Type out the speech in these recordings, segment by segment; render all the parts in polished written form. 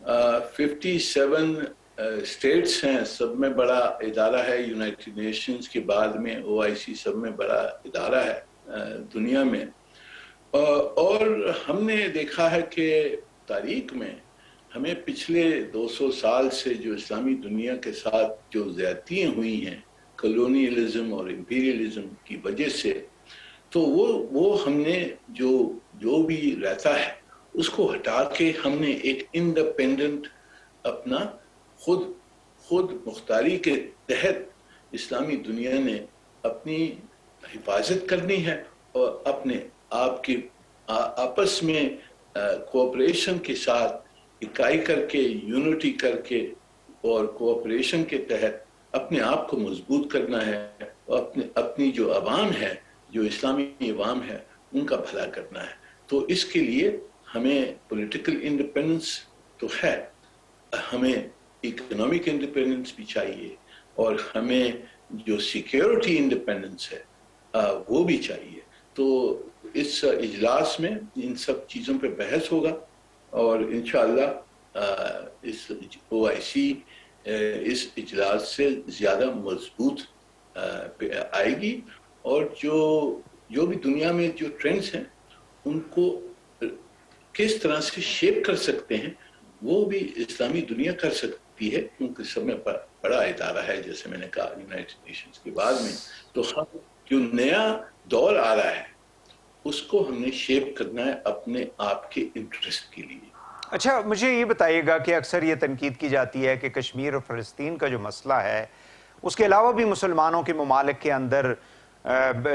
57 status ہیں سب میں بڑا ادارہ ہے، یونائٹڈ نیشنز کے بعد میں OIC سب میں بڑا ادارہ ہے دنیا میں، اور ہم نے دیکھا ہے کہ تاریخ میں ہمیں پچھلے 200 سال سے جو اسلامی دنیا کے ساتھ جو زیادتیاں ہوئی ہیں کلونیلزم اور امپیریلزم کی وجہ سے، تو وہ ہم نے جو بھی رہتا ہے اس کو ہٹا کے ہم نے ایک انڈیپینڈنٹ اپنا خود مختاری کے تحت اسلامی دنیا نے اپنی حفاظت کرنی ہے، اور اپنے آپ کی آپس میں کوآپریشن کے ساتھ اکائی کر کے، یونٹی کر کے اور کوآپریشن کے تحت اپنے آپ کو مضبوط کرنا ہے، اور اپنی جو عوام ہے، جو اسلامی عوام ہے، ان کا بھلا کرنا ہے۔ تو اس کے لیے ہمیں پولیٹیکل انڈیپینڈنس تو ہے، ہمیں اکنامک انڈیپینڈنس بھی چاہیے، اور ہمیں جو سیکیورٹی انڈیپینڈنس ہے وہ بھی چاہیے۔ تو اس اجلاس میں ان سب چیزوں پہ بحث ہوگا، اور انشاءاللہ اس OIC اس اجلاس سے زیادہ مضبوط آئے گی، اور جو بھی دنیا میں جو ٹرینڈز ہیں ان کو کس طرح سے شیپ کر سکتے ہیں وہ بھی اسلامی دنیا کر سکتی ہے، کیونکہ سب میں بڑا ادارہ ہے جیسے میں نے کہا یونائٹڈ نیشنز کے بعد میں۔ تو ہم جو نیا دور آ رہا ہے اس کو ہم نے شیپ کرنا ہے اپنے آپ کے انٹرسٹ کے لیے۔ اچھا مجھے یہ بتائیے گا کہ اکثر یہ تنقید کی جاتی ہے کہ کشمیر اور فلسطین کا جو مسئلہ ہے اس کے علاوہ بھی مسلمانوں کے ممالک کے اندر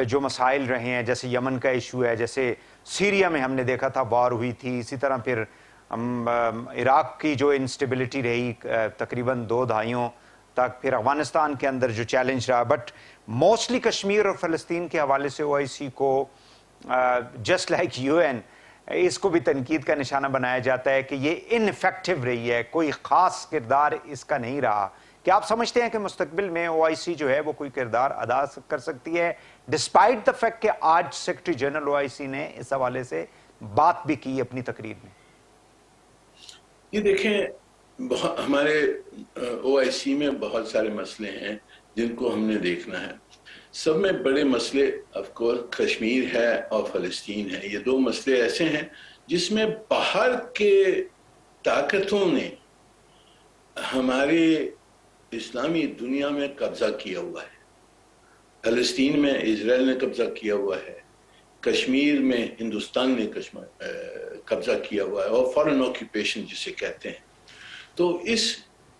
جو مسائل رہے ہیں، جیسے یمن کا ایشو ہے، جیسے سیریا میں ہم نے دیکھا تھا وار ہوئی تھی، اسی طرح پھر عراق کی جو انسٹیبلٹی رہی تقریباً 2 دہائیوں تک، پھر افغانستان کے اندر جو چیلنج رہا، بٹ موسٹلی کشمیر اور فلسطین کے حوالے سے OIC کو جسٹ لائک UN اس کو بھی تنقید کا نشانہ بنایا جاتا ہے کہ یہ ان افیکٹو رہی ہے، کوئی خاص کردار اس کا نہیں رہا۔ کیا آپ سمجھتے ہیں کہ مستقبل میں OIC جو ہے وہ کوئی کردار ادا کر سکتی ہے، ڈسپائٹ دا فیکٹ کہ آج سیکرٹری جنرل OIC نے اس حوالے سے بات بھی کی اپنی تقریر میں؟ یہ دیکھیں، ہمارے OIC میں بہت سارے مسئلے ہیں جن کو ہم نے دیکھنا ہے۔ سب میں بڑے مسئلے آف کورس کشمیر ہے اور فلسطین ہے۔ یہ 2 مسئلے ایسے ہیں جس میں باہر کے طاقتوں نے ہمارے اسلامی دنیا میں قبضہ کیا ہوا ہے۔ فلسطین میں اسرائیل نے قبضہ کیا ہوا ہے، کشمیر میں ہندوستان نے قبضہ کیا ہوا ہے، اور فارن آکیوپیشن جسے کہتے ہیں۔ تو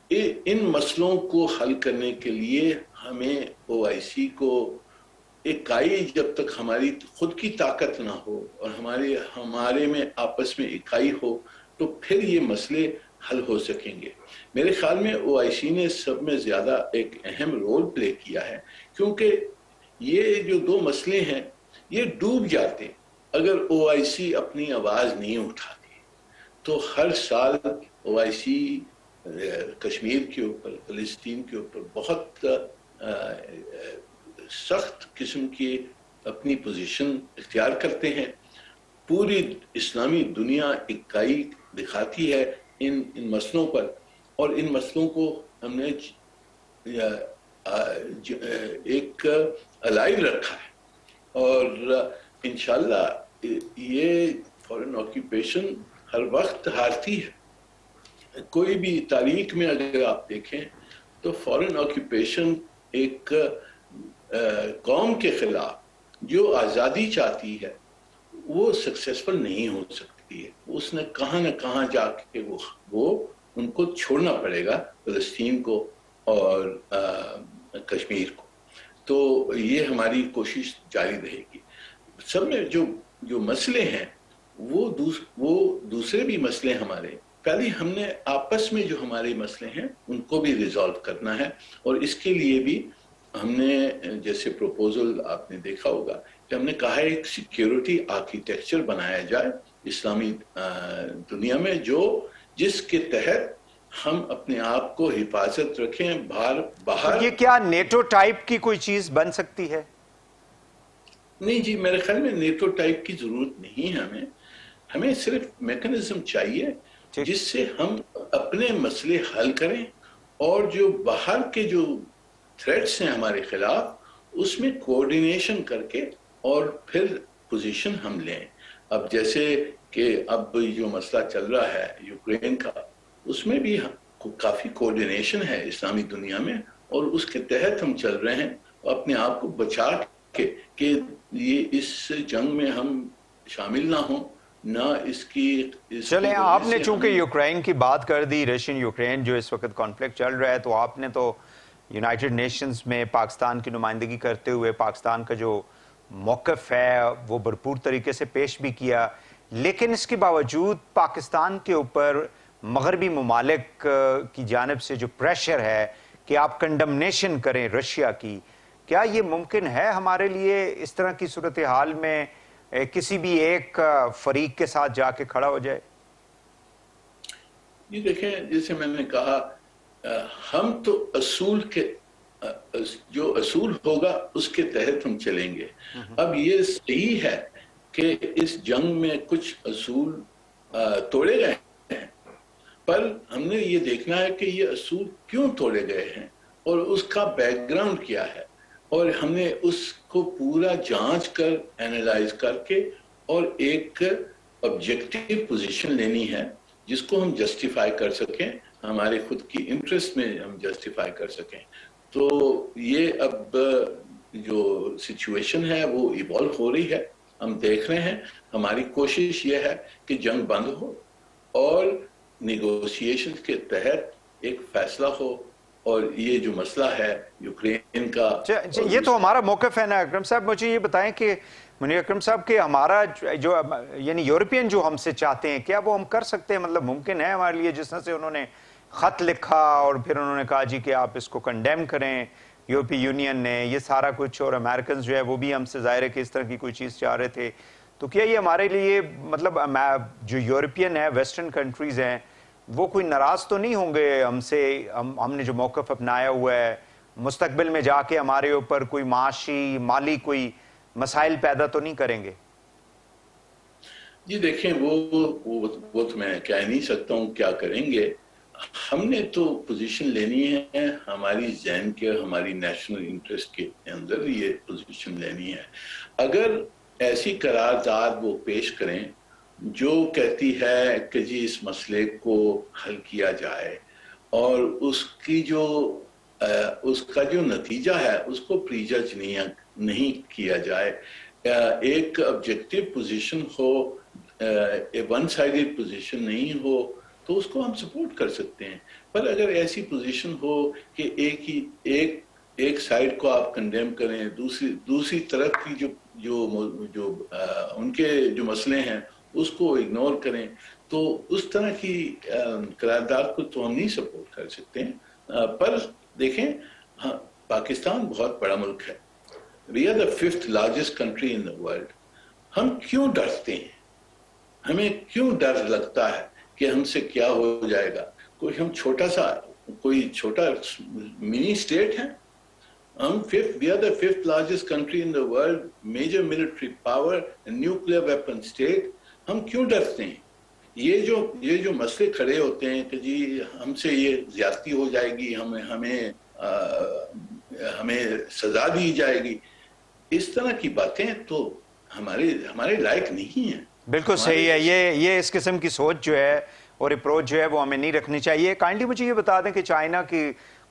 ان مسئلوں کو حل کرنے کے لیے ہمیں OIC کو اکائی، جب تک ہماری خود کی طاقت نہ ہو اور ہمارے میں آپس میں اکائی ہو تو پھر یہ مسئلے حل ہو سکیں گے۔ میرے خیال میں OIC نے سب میں زیادہ ایک اہم رول پلے کیا ہے، کیونکہ یہ جو 2 مسئلے ہیں یہ ڈوب جاتے اگر OIC اپنی آواز نہیں اٹھاتی۔ تو ہر سال OIC کشمیر کے اوپر، فلسطین کے اوپر بہت سخت قسم کی اپنی پوزیشن اختیار کرتے ہیں۔ پوری اسلامی دنیا اکائی دکھاتی ہے ان مسئلوں پر، اور ان مسئلوں کو ہم نے ایک الائیو رکھا ہے، اور انشاءاللہ یہ فورن آکیوپیشن ہر وقت ہارتی ہے۔ کوئی بھی تاریخ میں اگر آپ دیکھیں تو فورن آکیوپیشن ایک قوم کے خلاف جو آزادی چاہتی ہے وہ سکسیسفل نہیں ہو سکتی ہے۔ اس نے کہاں نہ کہاں جا کے وہ ان کو چھوڑنا پڑے گا، فلسطین کو اور کشمیر کو۔ تو یہ ہماری کوشش جاری رہے گی۔ سب میں جو مسئلے ہیں وہ دوسرے بھی مسئلے ہمارے، پہلے ہم نے آپس میں جو ہمارے مسئلے ہیں ان کو بھی ریزالو کرنا ہے، اور اس کے لیے بھی ہم نے جیسے پروپوزل آپ نے دیکھا ہوگا کہ ہم نے کہا ہے ایک سیکیورٹی آرکیٹیکچر بنایا جائے اسلامی دنیا میں، جس کے تحت ہم اپنے آپ کو حفاظت رکھیں۔ باہر یہ کیا نیٹو ٹائپ کی کوئی چیز بن سکتی ہے؟ نہیں جی، میرے خیال میں نیٹو ٹائپ کی ضرورت نہیں ہے۔ ہمیں صرف میکنزم چاہیے جس سے ہم اپنے مسئلے حل کریں، اور جو باہر کے جو تھریٹس ہیں ہمارے خلاف اس میں کوآرڈینیشن کر کے اور پھر پوزیشن ہم لیں. اب جیسے کہ اب جو مسئلہ چل رہا ہے یوکرین کا، اس میں بھی کافی کوآرڈینیشن ہے اسلامی دنیا میں، اور اس کے تحت ہم چل رہے ہیں اپنے آپ کو بچا کے کہ یہ اس جنگ میں ہم شامل نہ ہوں، نہ اس کی چلیں آپ نے چونکہ یوکرین کی بات کر دی، رشین یوکرین جو اس وقت کانفلکٹ چل رہا ہے، تو آپ نے تو یونائٹڈ نیشنز میں پاکستان کی نمائندگی کرتے ہوئے پاکستان کا جو موقف ہے وہ بھرپور طریقے سے پیش بھی کیا، لیکن اس کے باوجود پاکستان کے اوپر مغربی ممالک کی جانب سے جو پریشر ہے کہ آپ کنڈمنیشن کریں رشیا کی، کیا یہ ممکن ہے ہمارے لیے اس طرح کی صورتحال میں کسی بھی ایک فریق کے ساتھ جا کے کھڑا ہو جائے؟ یہ دیکھیں، جیسے میں نے کہا، ہم تو اصول کے جو اصول ہوگا اس کے تحت ہم چلیں گے. اب یہ صحیح ہے کہ اس جنگ میں کچھ اصول توڑے گئے ہیں، پر ہم نے یہ دیکھنا ہے کہ یہ اصول کیوں توڑے گئے ہیں اور اس کا بیک گراؤنڈ کیا ہے، اور ہم نے اس کو پورا جانچ کر اینالائز کر کے اور ایک آبجیکٹیو پوزیشن لینی ہے جس کو ہم جسٹیفائی کر سکیں، ہمارے خود کی انٹرسٹ میں ہم جسٹیفائی کر سکیں. تو یہ اب جو سچویشن ہے وہ ایوالو ہو رہی ہے، ہم دیکھ رہے ہیں. ہماری کوشش یہ ہے کہ جنگ بند ہو اور نیگوسیشن کے تحت ایک فیصلہ ہو، اور یہ جو مسئلہ ہے یوکرین کا، یہ تو ہمارا موقف ہے نا اکرم صاحب. مجھے یہ بتائیں کہ منیر اکرم صاحب کہ ہمارا جو یعنی یورپین جو ہم سے چاہتے ہیں، کیا وہ ہم کر سکتے ہیں؟ مطلب ممکن ہے ہمارے لیے، جس طرح سے انہوں نے خط لکھا اور پھر انہوں نے کہا جی کہ آپ اس کو کنڈیم کریں، یورپی یونین نے یہ سارا کچھ، اور امریکنز جو ہے وہ بھی ہم سے ظاہر ہے کہ اس طرح کی کوئی چیز چاہ رہے تھے، تو کیا یہ ہمارے لیے مطلب جو یورپین ہے، ویسٹرن کنٹریز ہیں، وہ کوئی ناراض تو نہیں ہوں گے ہم سے؟ ہم نے جو موقف اپنایا ہوا ہے، مستقبل میں جا کے ہمارے اوپر کوئی معاشی مالی کوئی مسائل پیدا تو نہیں کریں گے؟ جی دیکھیں، وہ تو میں کہہ نہیں سکتا ہوں کیا کریں گے. ہم نے تو پوزیشن لینی ہے ہماری ذہن کے، ہماری نیشنل انٹرسٹ کے اندر یہ پوزیشن لینی ہے. اگر ایسی قرارداد وہ پیش کریں جو کہتی ہے کہ جی اس مسئلے کو حل کیا جائے اور اس کا جو نتیجہ ہے اس کو پری جج نہیں کیا جائے، ایک آبجیکٹیو پوزیشن ہو، ون سائیڈڈ پوزیشن نہیں ہو، تو اس کو ہم سپورٹ کر سکتے ہیں. پر اگر ایسی پوزیشن ہو کہ ایک سائیڈ کو آپ کنڈیم کریں، دوسری طرف کی جو ان کے جو مسئلے ہیں اس کو اگنور کریں، تو اس طرح کی قرارداد کو تو ہم نہیں سپورٹ کر سکتے ہیں. پر دیکھیں، پاکستان بہت بڑا ملک ہے. We are the 5th largest country in the world. ہم کیوں ڈرتے ہیں؟ ہمیں کیوں ڈر لگتا ہے کہ ہم سے کیا ہو جائے گا؟ ہم کوئی چھوٹا منی اسٹیٹ ہے؟ We are the 5th largest country in the world, major military power, and nuclear weapon state. ہم کیوں ڈرتے ہیں؟ یہ جو مسئلے کھڑے ہوتے ہیں کہ جی ہم سے یہ زیادتی ہو جائے گی، ہمیں سزا دی جائے گی، اس طرح کی باتیں تو ہمارے لائق نہیں ہیں. بالکل صحیح ہے. یہ اس قسم کی سوچ جو ہے اور اپروچ جو ہے وہ ہمیں نہیں رکھنی چاہیے. کائنڈلی مجھے یہ بتا دیں کہ چائنا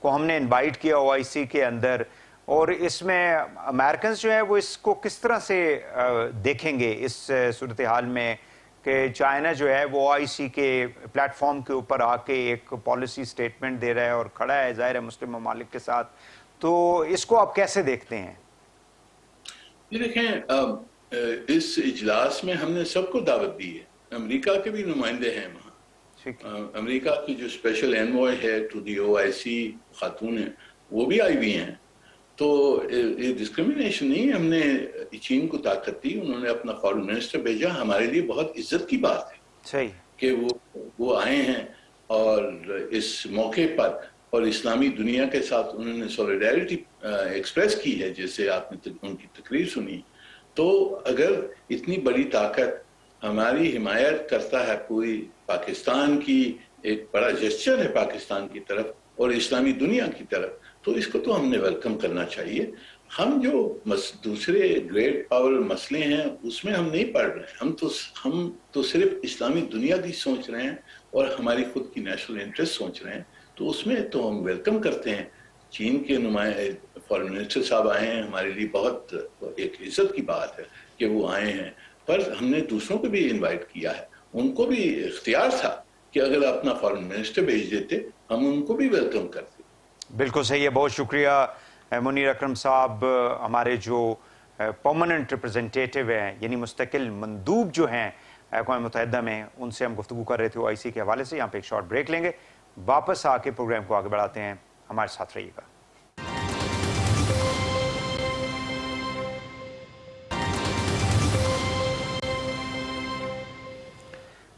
کو ہم نے انوائٹ کیا OIC کے اندر، اور اس میں امریکنز جو ہے وہ اس کو کس طرح سے دیکھیں گے اس صورتحال میں کہ چائنا جو ہے وہ OIC کے پلیٹ فارم کے اوپر آ کے ایک پالیسی سٹیٹمنٹ دے رہا ہے اور کھڑا ہے ظاہر ہے مسلم ممالک کے ساتھ، تو اس کو آپ کیسے دیکھتے ہیں؟ یہ دیکھیں، اس اجلاس میں ہم نے سب کو دعوت دی ہے. امریکہ کے بھی نمائندے ہیں وہاں. امریکہ کی جو اسپیشل انوائے ہے ٹو دی OIC خاتون ہیں، وہ بھی آئی ہوئی ہیں. تو یہ ڈسکریمنیشن نہیں. ہم نے چین کو طاقت دی، انہوں نے اپنا فارن منسٹر بھیجا. ہمارے لیے بہت عزت کی بات ہے صحیح کہ وہ آئے ہیں اور اس موقع پر، اور اسلامی دنیا کے ساتھ انہوں نے سولیڈیرٹی ایکسپریس کی ہے، جیسے آپ نے ان کی تقریر سنی. تو اگر اتنی بڑی طاقت ہماری حمایت کرتا ہے پوری پاکستان کی، ایک بڑا جسچر ہے پاکستان کی طرف، اور اسلامی دنیا کی طرف، تو اس کو تو ہم نے ویلکم کرنا چاہیے. ہم جو دوسرے گریٹ پاور مسئلے ہیں اس میں ہم نہیں پڑھ رہے ہیں. ہم تو صرف اسلامی دنیا کی سوچ رہے ہیں اور ہماری خود کی نیشنل انٹرسٹ سوچ رہے ہیں. تو اس میں تو ہم ویلکم کرتے ہیں. چین کے نمائندے فارن منسٹر صاحب آئے ہیں، ہمارے لیے بہت ایک عزت کی بات ہے کہ وہ آئے ہیں. پر ہم نے دوسروں کو بھی انوائٹ کیا ہے، ان کو بھی اختیار تھا کہ اگر اپنا فارن منسٹر بھیج دیتے ہم ان کو بھی ویلکم کرتے. بالکل صحیح ہے. بہت شکریہ منیر اکرم صاحب. ہمارے جو پرماننٹ ریپرزنٹیٹیو ہیں، یعنی مستقل مندوب جو ہیں اقوام متحدہ میں، ان سے ہم گفتگو کر رہے تھے OIC کے حوالے سے. یہاں پہ ایک شارٹ بریک لیں گے، واپس آ کے پروگرام کو آگے بڑھاتے ہیں. ہمارے ساتھ رہیے گا.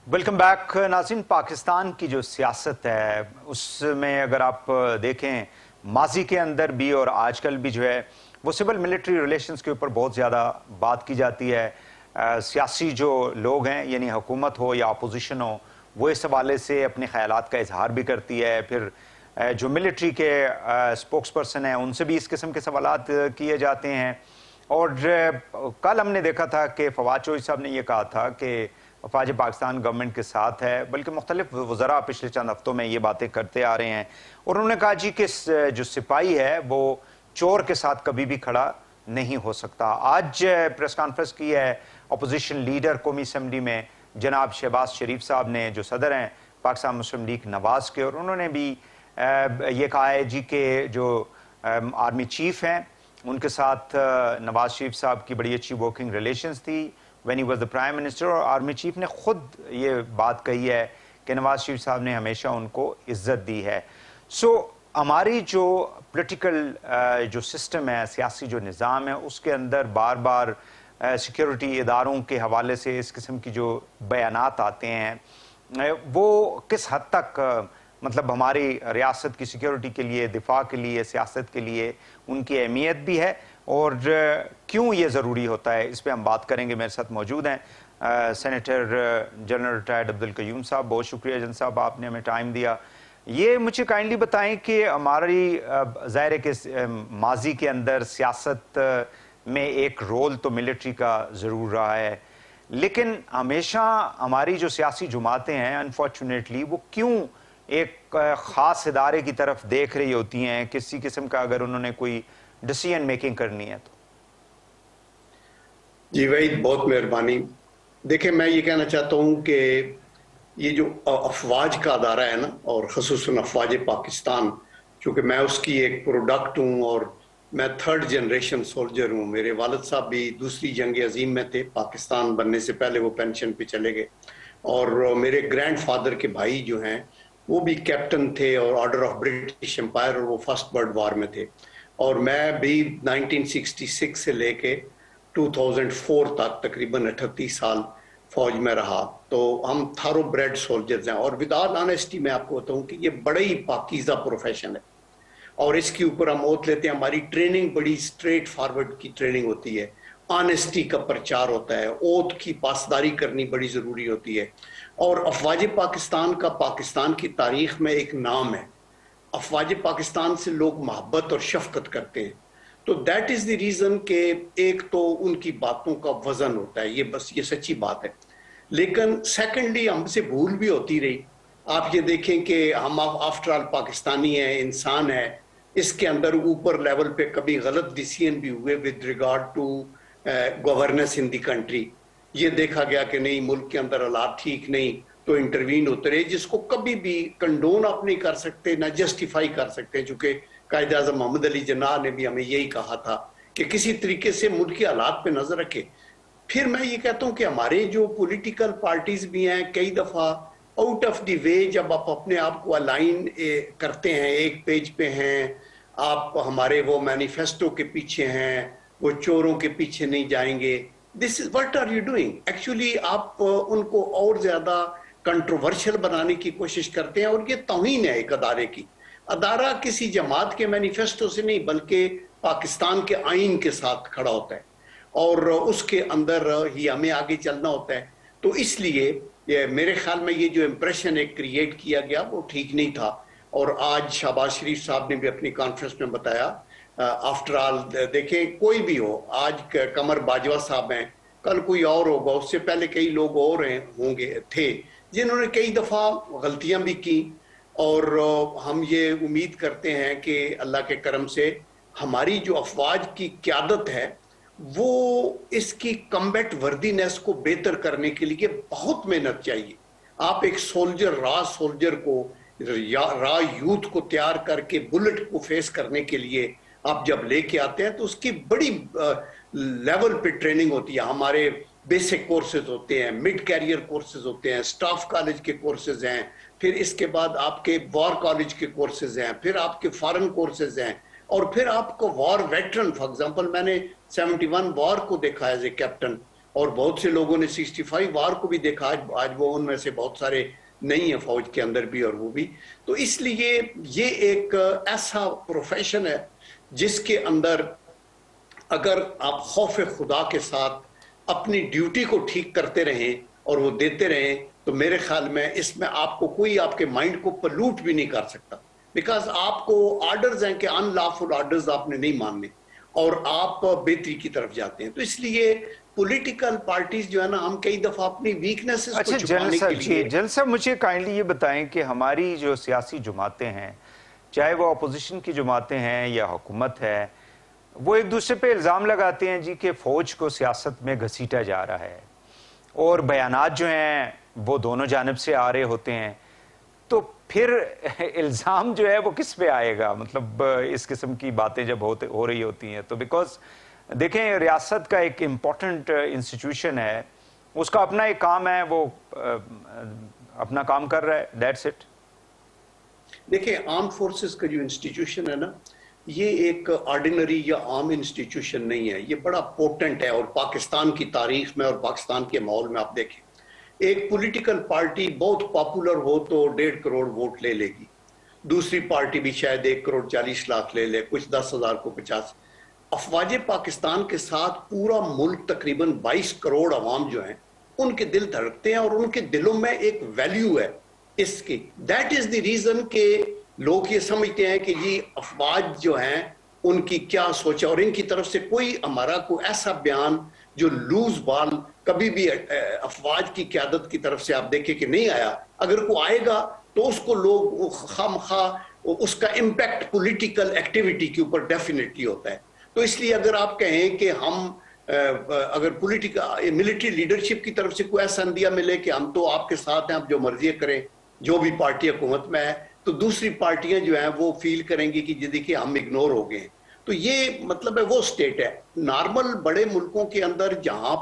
ویلکم بیک ناظرین. پاکستان کی جو سیاست ہے اس میں اگر آپ دیکھیں ماضی کے اندر بھی اور آج کل بھی جو ہے وہ سول ملٹری ریلیشنز کے اوپر بہت زیادہ بات کی جاتی ہے. سیاسی جو لوگ ہیں، یعنی حکومت ہو یا اپوزیشن ہو، وہ اس حوالے سے اپنے خیالات کا اظہار بھی کرتی ہے. پھر جو ملٹری کے اسپوکس پرسن ہیں ان سے بھی اس قسم کے سوالات کیے جاتے ہیں. اور کل ہم نے دیکھا تھا کہ فواد چوہدری صاحب نے یہ کہا تھا کہ افواج پاکستان گورنمنٹ کے ساتھ ہے، بلکہ مختلف وزراء پچھلے چند ہفتوں میں یہ باتیں کرتے آ رہے ہیں. اور انہوں نے کہا جی کہ جو سپاہی ہے وہ چور کے ساتھ کبھی بھی کھڑا نہیں ہو سکتا. آج پریس کانفرنس کی ہے اپوزیشن لیڈر قومی اسمبلی میں جناب شہباز شریف صاحب نے، جو صدر ہیں پاکستان مسلم لیگ نواز کے، اور انہوں نے بھی یہ کہا ہے جی کہ جو آرمی چیف ہیں ان کے ساتھ نواز شریف صاحب کی بڑی اچھی ورکنگ ریلیشنز تھی when he was the prime minister. اور آرمی چیف نے خود یہ بات کہی ہے کہ نواز شریف صاحب نے ہمیشہ ان کو عزت دی ہے. ہماری جو پولیٹیکل جو سسٹم ہے، سیاسی جو نظام ہے، اس کے اندر بار بار سیکیورٹی اداروں کے حوالے سے اس قسم کی جو بیانات آتے ہیں وہ کس حد تک مطلب ہماری ریاست کی سیکیورٹی کے لیے، دفاع کے لیے، سیاست کے لیے ان کی اہمیت بھی ہے اور کیوں یہ ضروری ہوتا ہے، اس پہ ہم بات کریں گے. میرے ساتھ موجود ہیں سینیٹر جنرل ریٹائرڈ عبدالقیوم صاحب. بہت شکریہ جن صاحب، آپ نے ہمیں ٹائم دیا. یہ مجھے کائنڈلی بتائیں کہ ہماری ظاہر ہے کہ ماضی کے اندر سیاست میں ایک رول تو ملٹری کا ضرور رہا ہے، لیکن ہمیشہ ہماری جو سیاسی جماعتیں ہیں انفارچونیٹلی وہ کیوں ایک خاص ادارے کی طرف دیکھ رہی ہوتی ہیں کسی قسم کا اگر انہوں نے کوئی ڈیسیژن میکنگ کرنی ہے تو؟ جی وحید، بہت مہربانی. دیکھیں، میں یہ کہنا چاہتا ہوں کہ یہ جو افواج کا ادارہ ہے نا، اور خصوصاً افواج پاکستان، چونکہ میں اس کی ایک پروڈکٹ ہوں اور میں 3rd جنریشن سولجر ہوں. میرے والد صاحب بھی دوسری جنگ عظیم میں تھے، پاکستان بننے سے پہلے وہ پینشن پہ چلے گئے. اور میرے گرینڈ فادر کے بھائی جو ہیں وہ بھی کیپٹن تھے اور آرڈر آف برٹش امپائر، اور وہ فرسٹ ورلڈ وار میں تھے. اور میں بھی 1966 سے لے کے 2004 تک تقریباً 38 سال فوج میں رہا. تو ہم تھارو بریڈ سولجرز ہیں. اور وداؤٹ آنیسٹی میں آپ کو بتاؤں کہ یہ بڑا ہی پاکیزہ پروفیشن ہے، اور اس کے اوپر ہم اوتھ لیتے ہیں. ہماری ٹریننگ بڑی اسٹریٹ فارورڈ کی ٹریننگ ہوتی ہے، آنیسٹی کا پرچار ہوتا ہے، اوتھ کی پاسداری کرنی بڑی ضروری ہوتی ہے. اور افواج پاکستان کا پاکستان کی تاریخ میں ایک نام ہے. افواج پاکستان سے لوگ محبت اور شفقت کرتے ہیں. تو دیٹ از دی ریزن کہ ایک تو ان کی باتوں کا وزن ہوتا ہے، یہ سچی بات ہے. لیکن سیکنڈلی ہم سے بھول بھی ہوتی رہی. آپ یہ دیکھیں کہ ہم آفٹر آل پاکستانی ہیں، انسان ہیں. اس کے اندر اوپر لیول پہ کبھی غلط ڈیسیژن بھی ہوئے with regard to governance in the country. یہ دیکھا گیا کہ نہیں، ملک کے اندر حالات ٹھیک نہیں، تو انٹروین ہوتے رہے، جس کو کبھی بھی کنڈون آپ نہیں کر سکتے، نہ جسٹیفائی کر سکتے. چونکہ قائد اعظم محمد علی جناح نے بھی ہمیں یہی کہا تھا کہ کسی طریقے سے ملک کے حالات پہ نظر رکھے. پھر میں یہ کہتا ہوں کہ ہمارے جو پولیٹیکل پارٹیز بھی ہیں کئی دفعہ آؤٹ آف دی وے، جب آپ اپنے آپ کو الائن کرتے ہیں، ایک پیج پہ ہیں آپ، ہمارے وہ مینیفیسٹو کے پیچھے ہیں، وہ چوروں کے پیچھے نہیں جائیں گے. This is what are you doing actually. آپ ان کو اور زیادہ کنٹروورشل بنانے کی کوشش کرتے ہیں، اور یہ توہین ہے ایک ادارے کی. ادارہ کسی جماعت کے مینیفیسٹو سے نہیں بلکہ پاکستان کے آئین کے ساتھ کھڑا ہوتا ہے، اور اس کے اندر ہی ہمیں آگے چلنا ہوتا ہے. تو اس لیے میرے خیال میں یہ جو امپریشن ایک کریٹ کیا گیا وہ ٹھیک نہیں تھا. اور آج شہباز شریف صاحب نے بھی اپنی کانفرنس میں بتایا آفٹر آل دیکھیں کوئی بھی ہو, آج قمر باجوہ صاحب ہیں, کل کوئی اور ہوگا, اس سے پہلے کئی لوگ اور ہوں گے تھے جنہوں نے کئی دفعہ غلطیاں بھی کی, اور ہم یہ امید کرتے ہیں کہ اللہ کے کرم سے ہماری جو افواج کی قیادت ہے وہ اس کی کمبیٹ وردینس کو بہتر کرنے کے لیے بہت محنت چاہیے. آپ ایک سولجر, را سولجر کو, را یوتھ کو تیار کر کے بلٹ کو فیس کرنے کے لیے آپ جب لے کے آتے ہیں تو اس کی بڑی لیول پہ ٹریننگ ہوتی ہے. ہمارے بیسک کورسز ہوتے ہیں, مڈ کیریئر کورسز ہوتے ہیں, سٹاف کالج کے کورسز ہیں, پھر اس کے بعد آپ کے وار کالج کے کورسز ہیں, پھر آپ کے فارن کورسز ہیں, اور پھر آپ کو وار ویٹرن. فار ایگزامپل میں نے 71 وار کو دیکھا ایز اے کیپٹن, اور بہت سے لوگوں نے 65 وار کو بھی دیکھا. آج وہ ان میں سے بہت سارے نہیں ہیں فوج کے اندر بھی اور وہ بھی. تو اس لیے یہ ایک ایسا پروفیشن ہے جس کے اندر اگر آپ خوف خدا کے ساتھ اپنی ڈیوٹی کو ٹھیک کرتے رہیں اور وہ دیتے رہیں تو میرے خیال میں اس میں آپ کو کوئی آپ کے مائنڈ کو پلوٹ بھی نہیں کر سکتا, بیکاز آپ کو آرڈرز ہیں کہ ان لافل آرڈرز آپ نے نہیں ماننے اور آپ بہتری کی طرف جاتے ہیں. تو اس لیے پولیٹیکل پارٹیز جو ہے نا, ہم کئی دفعہ اپنی ویکنیسز کو چھپانے کے لیے. جنرل صاحب مجھے کائنڈلی یہ بتائیں کہ ہماری جو سیاسی جماعتیں ہیں, چاہے وہ اپوزیشن کی جماعتیں ہیں یا حکومت ہے, وہ ایک دوسرے پہ الزام لگاتے ہیں جی کہ فوج کو سیاست میں گھسیٹا جا رہا ہے, اور بیانات جو ہیں وہ دونوں جانب سے آ رہے ہوتے ہیں. تو پھر الزام جو ہے وہ کس پہ آئے گا, مطلب اس قسم کی باتیں جب ہو رہی ہوتی ہیں تو؟ بیکاز دیکھیں ریاست کا ایک امپورٹنٹ انسٹیٹیوشن ہے, اس کا اپنا ایک کام ہے, وہ اپنا کام کر رہا ہے, دیٹس اٹ. دیکھیں آرم فورسز کا جو انسٹیٹیوشن ہے نا, یہ ایک آرڈینری یا عام انسٹیٹیوشن نہیں ہے, یہ بڑا پوٹنٹ ہے. اور پاکستان کی تاریخ میں اور پاکستان کے ماحول میں آپ دیکھیں, ایک پولیٹیکل پارٹی بہت پاپولر ہو تو 1.5 کروڑ ووٹ لے لے گی, دوسری پارٹی بھی شاید 1 کروڑ 40 لاکھ لے لے, کچھ 10,000 کو 50. افواج پاکستان کے ساتھ پورا ملک تقریباً 22 کروڑ عوام جو ہیں ان کے دل دھڑکتے ہیں, اور ان کے دلوں میں ایک ویلیو ہے اس کی. دیٹ از دی ریزن کہ لوگ یہ سمجھتے ہیں کہ یہ افواج جو ہیں ان کی کیا سوچ ہے, اور ان کی طرف سے کوئی ہمارا کوئی ایسا بیان جو لوز بال کبھی بھی افواج کی قیادت کی طرف سے آپ دیکھیں کہ نہیں آیا. اگر کوئی آئے گا تو اس کو لوگ خواہ اس کا امپیکٹ پولیٹیکل ایکٹیویٹی کے اوپر ڈیفینیٹلی ہوتا ہے. تو اس لیے اگر آپ کہیں کہ ہم اگر پولیٹیکل ملٹری لیڈرشپ کی طرف سے کوئی ایسا اندیا ملے کہ ہم تو آپ کے ساتھ ہیں, آپ جو مرضی کریں, جو بھی پارٹی حکومت میں ہے, تو دوسری پارٹیاں جو ہیں وہ فیل کریں گی کہ دیکھیے ہم اگنور ہو گئے ہیں. تو یہ مطلب ہے وہ سٹیٹ ہے. نارمل بڑے ملکوں کے اندر جہاں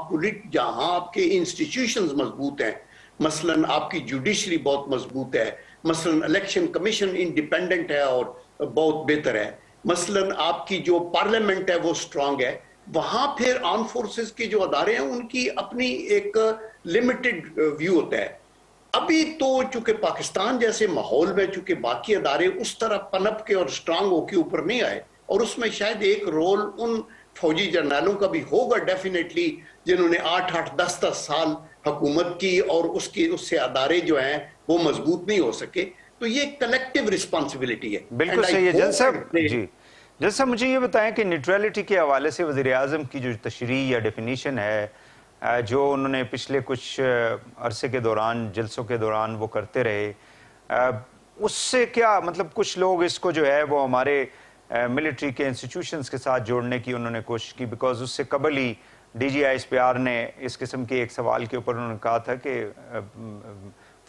آپ کے انسٹیٹیوشنز مضبوط ہیں, مثلا آپ کی جوڈیشری بہت مضبوط ہے, مثلا الیکشن کمیشن انڈیپینڈنٹ ہے اور بہت بہتر ہے, مثلا آپ کی جو پارلیمنٹ ہے وہ سٹرونگ ہے, وہاں پھر آرم فورسز کے جو ادارے ہیں ان کی اپنی ایک لمیٹڈ ویو ہوتا ہے. ابھی تو چونکہ پاکستان جیسے ماحول میں چونکہ باقی ادارے اس طرح پنپ کے اور سٹرونگ ہو کے اوپر نہیں آئے, اور اس میں شاید ایک رول ان فوجی جرنیلوں کا بھی ہوگا ڈیفینیٹلی جنہوں نے 8-8 10-10 سال حکومت کی اور اس سے ادارے جو ہیں وہ مضبوط نہیں ہو سکے. تو یہ کلیکٹیو رسپانسبلٹی ہے. بالکل صحیح ہے جن صاحب. جی جن صاحب مجھے یہ بتائیں کہ نیوٹرلٹی کے حوالے سے وزیر اعظم کی جو تشریح یا ڈیفینیشن ہے جو انہوں نے پچھلے کچھ عرصے کے دوران جلسوں کے دوران وہ کرتے رہے, اس سے کیا مطلب کچھ لوگ اس کو جو ہے وہ ہمارے ملٹری کے انسٹیٹیوشنز کے ساتھ جوڑنے کی انہوں نے کوشش کی, بیکاز اس سے قبل ہی D G I S P R نے اس قسم کے ایک سوال کے اوپر انہوں نے کہا تھا کہ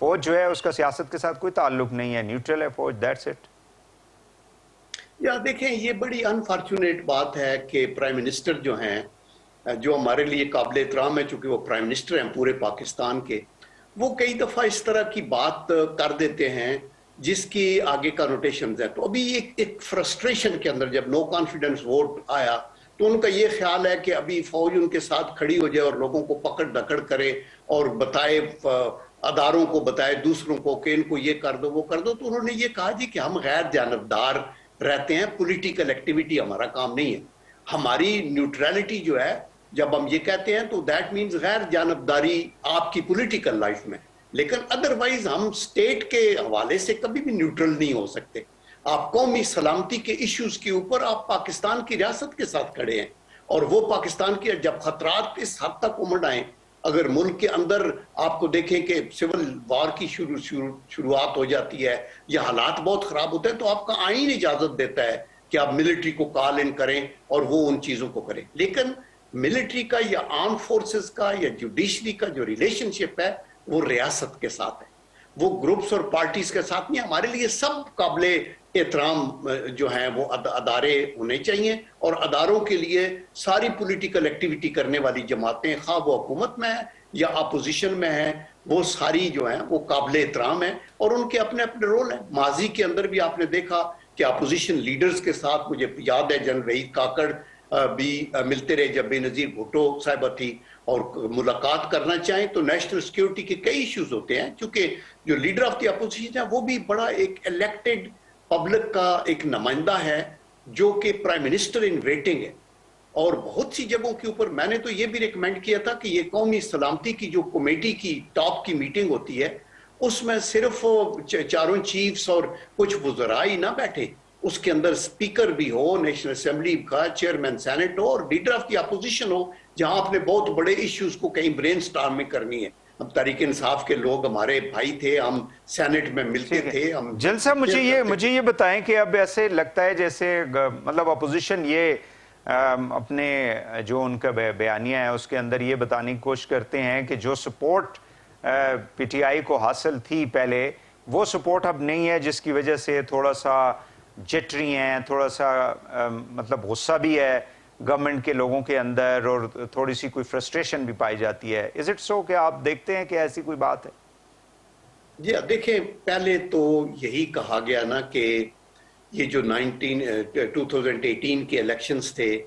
فوج جو ہے اس کا سیاست کے ساتھ کوئی تعلق نہیں ہے, نیوٹرل ہے فوج, دیٹس اٹ. یا دیکھیں یہ بڑی انفارچونیٹ بات ہے کہ پرائم منسٹر جو ہیں, جو ہمارے لیے قابل احترام ہے چونکہ وہ پرائم منسٹر ہیں پورے پاکستان کے, وہ کئی دفعہ اس طرح کی بات کر دیتے ہیں جس کی آگے کا نوٹیشنز ہے. تو ابھی ایک فرسٹریشن کے اندر جب نو کانفیڈنس ووٹ آیا تو ان کا یہ خیال ہے کہ ابھی فوج ان کے ساتھ کھڑی ہو جائے اور لوگوں کو پکڑ دکڑ کرے اور بتائے, اداروں کو بتائے دوسروں کو کہ ان کو یہ کر دو وہ کر دو. تو انہوں نے یہ کہا جی کہ ہم غیر جانبدار رہتے ہیں, پولیٹیکل ایکٹیویٹی ہمارا کام نہیں ہے. ہماری نیوٹرلٹی جو ہے جب ہم یہ کہتے ہیں تو دیٹ مینز غیر جانبداری آپ کی پولیٹیکل لائف میں, لیکن ادروائز ہم سٹیٹ کے حوالے سے کبھی بھی نیوٹرل نہیں ہو سکتے. آپ قومی سلامتی کے ایشوز کے اوپر آپ پاکستان کی ریاست کے ساتھ کھڑے ہیں, اور وہ پاکستان کی جب خطرات اس حد تک امڑ آئیں, اگر ملک کے اندر آپ کو دیکھیں کہ سول وار کی شروعات ہو جاتی ہے یا حالات بہت خراب ہوتے ہیں, تو آپ کا آئین اجازت دیتا ہے کہ آپ ملٹری کو کال ان کریں اور وہ ان چیزوں کو کریں. لیکن ملٹری کا یا آرم فورسز کا یا جوڈیشری کا جو ریلیشن شپ ہے وہ ریاست کے ساتھ ہے, وہ گروپس اور پارٹیز کے ساتھ نہیں. ہمارے لیے سب قابل احترام جو ہیں وہ ادارے ہونے چاہیے, اور اداروں کے لیے ساری پولیٹیکل ایکٹیویٹی کرنے والی جماعتیں, خواہ وہ حکومت میں ہیں یا اپوزیشن میں ہیں, وہ ساری جو ہیں وہ قابل احترام ہیں اور ان کے اپنے اپنے رول ہیں. ماضی کے اندر بھی آپ نے دیکھا کہ اپوزیشن لیڈرز کے ساتھ, مجھے یاد ہے جنرل وحید کاکڑ بھی ملتے رہے جب بے نظیر بھٹو صاحبہ تھی, اور ملاقات کرنا چاہیں تو نیشنل سیکیورٹی کے کئی ایشوز ہوتے ہیں, کیونکہ جو لیڈر آف دی اپوزیشن ہے وہ بھی بڑا ایک الیکٹڈ پبلک کا ایک نمائندہ ہے جو کہ پرائم منسٹر ان ویٹنگ ہے. اور بہت سی جگہوں کے اوپر میں نے تو یہ بھی ریکمینڈ کیا تھا کہ یہ قومی سلامتی کی جو کمیٹی کی ٹاپ کی میٹنگ ہوتی ہے اس میں صرف چاروں چیفز اور کچھ وزراء ہی نہ بیٹھے, اس کے اندر سپیکر بھی ہو, نیشنل اسمبلی کا چیئرمین سینٹ ہو, اور لیڈر آف دی اپوزیشن ہو, جہاں آپ نے بہت بڑے ایشوز کو کہیں برین سٹارم میں کرنی ہے. ہم تحریک انصاف کے لوگ ہمارے بھائی تھے, ہم سینٹ میں ملتے تھے. ہم جل صاحب مجھے یہ بتائیں کہ اب ایسے لگتا ہے جیسے مطلب اپوزیشن یہ اپنے جو ان کا بیانیہ ہے اس کے اندر یہ بتانے کی کوشش کرتے ہیں کہ جو سپورٹ پی ٹی آئی کو حاصل تھی پہلے, وہ سپورٹ اب نہیں ہے, جس کی وجہ سے تھوڑا سا جٹری ہیں, تھوڑا سا مطلب غصہ بھی ہے گورنمنٹ کے لوگوں کے اندر, اور تھوڑی سی کوئی فرسٹریشن بھی پائی جاتی ہے. از اٹ سو کہ آپ دیکھتے ہیں کہ ایسی کوئی بات ہے؟ جی دیکھیں, پہلے تو یہی کہا گیا نا کہ یہ جو 2018 کے الیکشنز تھے,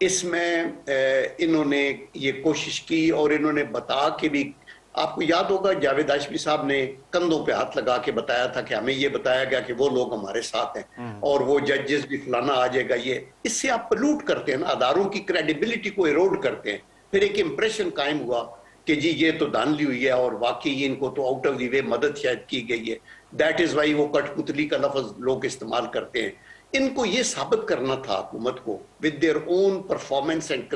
اس میں انہوں نے یہ کوشش کی اور انہوں نے بتا کے بھی, آپ کو یاد ہوگا جاوید ہاشمی صاحب نے کندھوں پہ ہاتھ لگا کے بتایا تھا کہ ہمیں یہ بتایا گیا کہ وہ لوگ ہمارے ساتھ ہیں اور وہ ججز بھی فلانا آ جائے گا. یہ اس سے آپ پلوٹ کرتے ہیں نا, اداروں کی کریڈیبلٹی کو ایروڈ کرتے ہیں. پھر ایک امپریشن قائم ہوا کہ جی یہ تو دھاندلی ہوئی ہے اور واقعی ان کو تو آؤٹ آف دی وے مدد شاید کی گئی ہے. دیٹ از وائی وہ کٹ پتلی کا لفظ لوگ استعمال کرتے ہیں. ان کو یہ ثابت کرنا تھا حکومت کو with their own performance and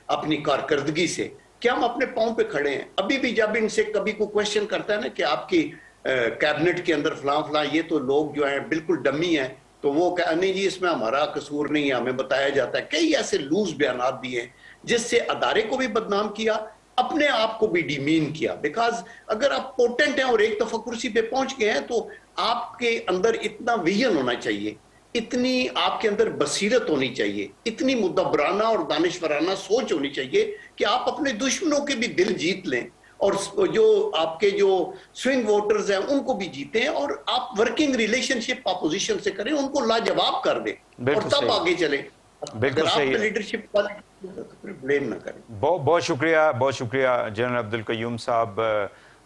اپنی کارکردگی سے کہ ہم اپنے پاؤں پہ کھڑے ہیں. ابھی بھی جب ان سے کبھی کوئی کوشچن کرتا ہے نا کہ آپ کی کیبنٹ کے اندر فلاں فلاں یہ تو لوگ جو ہیں بالکل ڈمی ہیں, تو وہ کہا نہیں جی اس میں ہمارا قصور نہیں ہے, ہمیں بتایا جاتا ہے. کئی ایسے لوز بیانات دیے جس سے ادارے کو بھی بدنام کیا, اپنے آپ کو بھی ڈیمین کیا. بیکاز اگر آپ پوٹنٹ ہیں اور ایک دفعہ کرسی پہ پہنچ گئے ہیں تو آپ کے اندر اتنا ویژن ہونا چاہیے, اتنی آپ کے اندر بصیرت ہونی چاہیے, اتنی مدبرانہ اور دانشورانہ سوچ ہونی چاہیے کہ آپ اپنے دشمنوں کے بھی دل جیت لیں اور جو آپ کے جو سوئنگ ووٹرز ہیں ان کو بھی جیتے ہیں, اور آپ ورکنگ ریلیشن شپ اپوزیشن سے کریں, ان کو لاجواب کر دیں اور تب آگے چلیں. بالکل صحیح ہے, لیڈرشپ بلیم نہ کریں. بہت شکریہ جنرل عبدالقیوم صاحب,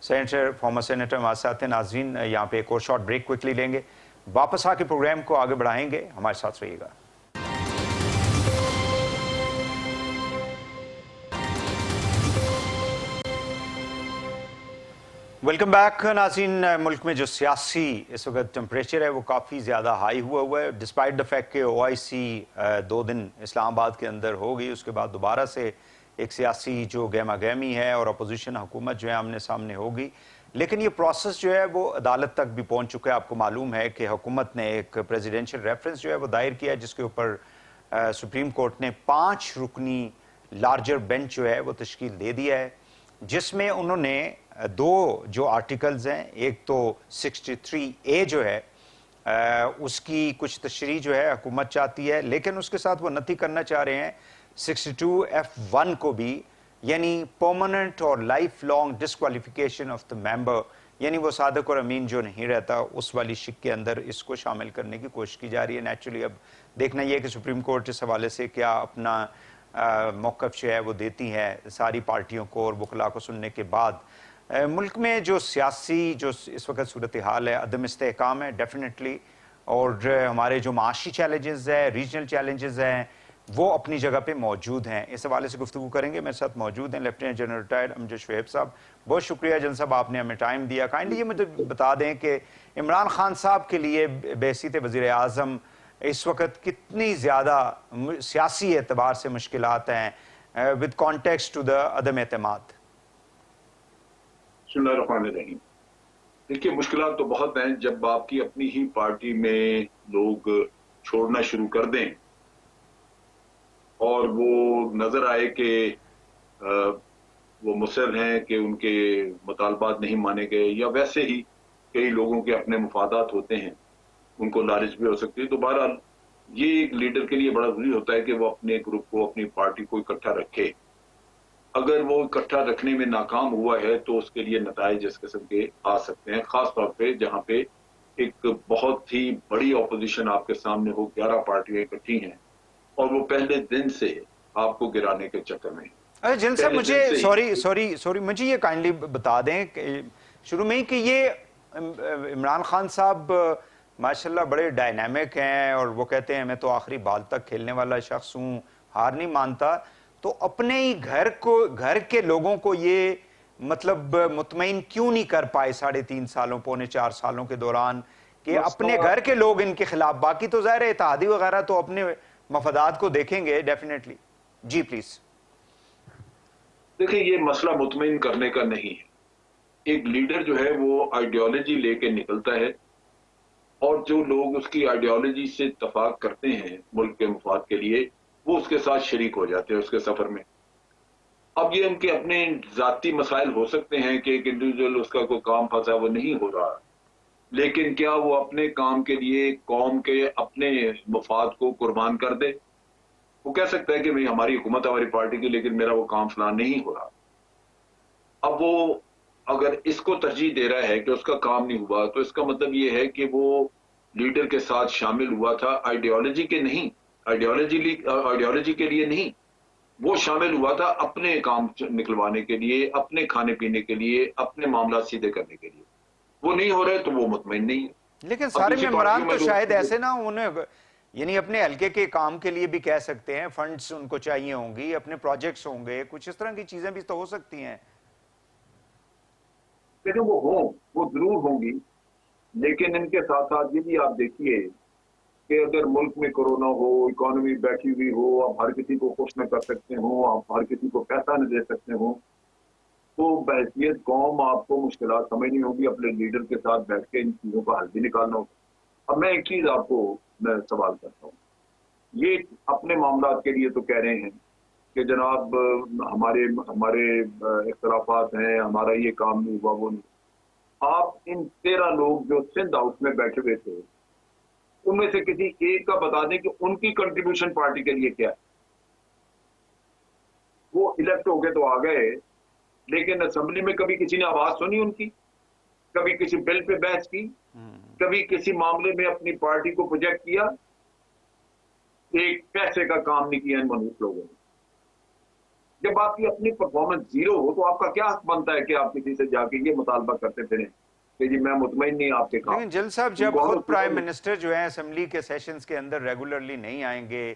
سینیٹر, فارمر سینیٹر ہمارے ساتھ ہیں. ناظرین یہاں پہ ایک اور شارٹ بریک کوئکلی لیں گے, واپس آ کے پروگرام کو آگے بڑھائیں گے. ہمارے ساتھ رہیے گا. ویلکم بیک ناظرین. ملک میں جو سیاسی اس وقت ٹمپریچر ہے وہ کافی زیادہ ہائی ہوا ہے, ڈسپائٹ دا فیکٹ کہ او آئی سی 2 دن اسلام آباد کے اندر ہوگی, اس کے بعد دوبارہ سے ایک سیاسی جو گہما گہمی ہے اور اپوزیشن حکومت جو ہے آمنے سامنے ہوگی. لیکن یہ پروسیس جو ہے وہ عدالت تک بھی پہنچ چکا ہے. آپ کو معلوم ہے کہ حکومت نے ایک پریزیڈنشل ریفرنس جو ہے وہ دائر کیا ہے, جس کے اوپر سپریم کورٹ نے 5 رکنی لارجر بینچ جو ہے وہ تشکیل دے دیا ہے, جس میں انہوں نے 2 جو آرٹیکلز ہیں, ایک تو 63A جو ہے اس کی کچھ تشریح جو ہے حکومت چاہتی ہے, لیکن اس کے ساتھ وہ نتی کرنا چاہ رہے ہیں 62F1 کو بھی, یعنی پرماننٹ اور life long disqualification of the member, یعنی وہ صادق اور امین جو نہیں رہتا اس والی شک کے اندر اس کو شامل کرنے کی کوشش کی جا رہی ہے. نیچرلی اب دیکھنا یہ کہ سپریم کورٹ اس حوالے سے کیا اپنا موقف جو ہے وہ دیتی ہے ساری پارٹیوں کو اور وکلاء کو سننے کے بعد. ملک میں جو سیاسی جو اس وقت صورتحال ہے, عدم استحکام ہے ڈیفینیٹلی, اور ہمارے جو معاشی چیلنجز ہیں, ریجنل چیلنجز ہیں, وہ اپنی جگہ پہ موجود ہیں. اس حوالے سے گفتگو کریں گے. میرے ساتھ موجود ہیں لیفٹیننٹ جنرل ریٹائرڈ امجد شعیب صاحب. بہت شکریہ جنرل صاحب, آپ نے ہمیں ٹائم دیا. کائنڈلی یہ مجھے بتا دیں کہ عمران خان صاحب کے لیے بحیثیت وزیر اعظم اس وقت کتنی زیادہ سیاسی اعتبار سے مشکلات ہیں ود کانٹیکسٹ ٹو دا عدم اعتماد؟ بسم اللہ الرحمن الرحیم. دیکھیے مشکلات تو بہت ہیں. جب آپ کی اپنی ہی پارٹی میں لوگ چھوڑنا شروع کر دیں اور وہ نظر آئے کہ وہ مصر ہیں کہ ان کے مطالبات نہیں مانے گئے, یا ویسے ہی کئی لوگوں کے اپنے مفادات ہوتے ہیں, ان کو لالچ بھی ہو سکتی ہے, تو بہرحال یہ ایک لیڈر کے لیے بڑا ضروری ہوتا ہے کہ وہ اپنے گروپ کو, اپنی پارٹی کو اکٹھا رکھے. اگر وہ اکٹھا رکھنے میں ناکام ہوا ہے تو اس کے لیے نتائج اس قسم کے آ سکتے ہیں, خاص طور پہ جہاں پہ ایک بہت ہی بڑی اپوزیشن آپ کے سامنے ہو, 11 پارٹیاں اکٹھی ہیں اور وہ پہلے دن سے آپ کو گرانے کے چکر میں. ارے جن صاحب مجھے سوری مجھے یہ کائنڈلی بتا دیں کہ شروع میں ہی کہ یہ عمران خان صاحب ماشاءاللہ بڑے ڈائنامک ہیں اور وہ کہتے ہیں میں تو آخری بال تک کھیلنے والا شخص ہوں, ہار نہیں مانتا, تو اپنے ہی گھر کے لوگوں کو یہ مطلب مطمئن کیوں نہیں کر پائے 3.5 سالوں, پونے 4 سالوں کے دوران, کہ اپنے گھر کے لوگ ان کے خلاف, باقی تو ظاہر اتحادی وغیرہ تو اپنے مفادات کو دیکھیں گے ڈیفینیٹلی. G please. دیکھیں یہ مسئلہ مطمئن کرنے کا نہیں ہے. ایک لیڈر جو ہے وہ آئیڈیالوجی لے کے نکلتا ہے اور جو لوگ اس کی آئیڈیالوجی سے اتفاق کرتے ہیں ملک کے مفاد کے لیے, وہ اس کے ساتھ شریک ہو جاتے ہیں اس کے سفر میں. اب یہ ان کے اپنے ذاتی مسائل ہو سکتے ہیں کہ ایک انڈیویجول اس کا کوئی کام پھنسا وہ نہیں ہو رہا, لیکن کیا وہ اپنے کام کے لیے قوم کے اپنے مفاد کو قربان کر دے؟ وہ کہہ سکتا ہے کہ بھئی ہماری حکومت ہماری پارٹی کی, لیکن میرا وہ کام فلاں نہیں ہو رہا. اب وہ اگر اس کو ترجیح دے رہا ہے کہ اس کا کام نہیں ہوا, تو اس کا مطلب یہ ہے کہ وہ لیڈر کے ساتھ شامل ہوا تھا آئیڈیالوجی کے نہیں, آئیڈیالوجی کے لیے نہیں, وہ شامل ہوا تھا اپنے کام نکلوانے کے لیے, اپنے کھانے پینے کے لیے, اپنے معاملات سیدھے کرنے کے لیے. وہ نہیں ہو رہے تو وہ مطمئن نہیں ہے. لیکن سارے ممبران تو شاید ایسے نہ انہیں یعنی اپنے حلقے کے کام کے لیے بھی کہہ سکتے ہیں, فنڈز ان کو چاہیے ہوں گی, اپنے پروجیکٹس ہوں گے, کچھ اس طرح کی چیزیں بھی تو ہو سکتی ہیں. لیکن وہ ضرور ہوں گی, لیکن ان کے ساتھ ساتھ یہ بھی آپ دیکھیے کہ اگر ملک میں کورونا ہو, اکانومی بیٹھی ہوئی ہو, آپ ہر کسی کو خوش نہ کر سکتے ہوں, آپ ہر کسی کو پیسہ نہ دے سکتے ہوں, تو بحیثیت قوم آپ کو مشکلات سمجھنی ہوگی, اپنے لیڈر کے ساتھ بیٹھ کے ان چیزوں کا حل بھی نکالنا ہوگا. اب میں ایک چیز آپ کو میں سوال کرتا ہوں, یہ اپنے معاملات کے لیے تو کہہ رہے ہیں کہ جناب ہمارے اختلافات ہیں, ہمارا یہ کام نہیں ہوا, وہ نہیں. آپ ان 13 لوگ جو سندھ ہاؤس میں بیٹھے ہوئے تھے, ان میں سے کسی ایک کا بتا دیں کہ ان کی کنٹریبیوشن پارٹی کے لیے کیا ہے. وہ الیکٹ ہو گئے تو آ گئے, لیکن اسمبلی میں کبھی کسی نے آواز سنی ان کی, کبھی کسی بل پہ بحث کی, کبھی کسی معاملے میں اپنی پارٹی کو پروجیکٹ کیا, ایک پیسے کا کام نہیں کیا ان منوس لوگوں نے. جب آپ کی اپنی پرفارمنس زیرو ہو تو آپ کا کیا حق بنتا ہے کہ آپ کسی سے جا کے یہ مطالبہ کرتے پھریں کہ جی میں مطمئن نہیں آپ کے کام. لیکن جل صاحب جب خود پرائم منسٹر جو ہیں اسمبلی کے سیشنز کے اندر ریگولرلی نہیں آئیں گے,